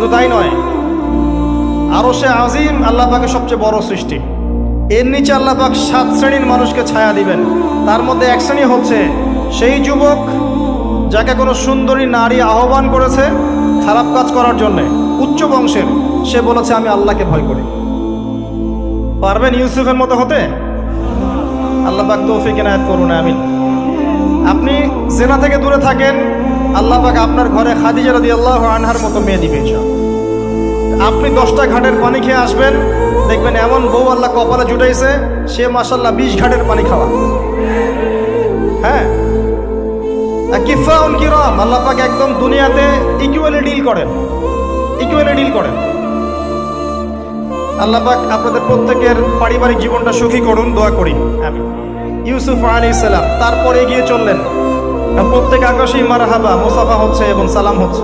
শুধু তাই নয়, আরশে আজিম আল্লাহ পাকের সবচেয়ে বড় সৃষ্টি। এর নিচে আল্লাহ পাক 7 শ্রেণীর মানুষকে ছায়া দিবেন। তার মধ্যে এক শ্রেণী হচ্ছে সেই যুবক যাকে কোনো সুন্দরী নারী আহ্বান করেছে খারাপ কাজ করার জন্যে, উচ্চ বংশের, সে বলেছে আমি আল্লাহকে ভয় করি। পারবেন ইউসুফের মতো হতে? আল্লাহ পাক তৌফিক এনায়েত করুন, আমিন। আপনি জেনা থেকে দূরে থাকেন, আল্লাহ পাক আপনার ঘরে খাদিজা রাদিয়াল্লাহু আনহার মতো মেয়ে দিবে ইনশাআল্লাহ। আপনি 10টা ঘাটের পানি খেয়ে আসবেন, দেখবেন এমন বউ আল্লাহ কপালে জুটাইছে, সে মাশাআল্লাহ 20 ঘাটের পানি খাওয়া। হ্যাঁ, কিফাউন কিরাম, আল্লাহ পাক একদম দুনিয়াতে ইকুয়ালি ডিল করেন, ইকুয়ালি ডিল করেন। আল্লাহ পাক আপনাদের প্রত্যেকের পারিবারিক জীবনটা সুখী করুন, দোয়া করি, আমিন। ইউসুফ আলাইহিস সালাম তারপরে এগিয়ে চললেন, প্রত্যেক আকাশেই মারহাবা মুসাফা হচ্ছে এবং সালাম হচ্ছে।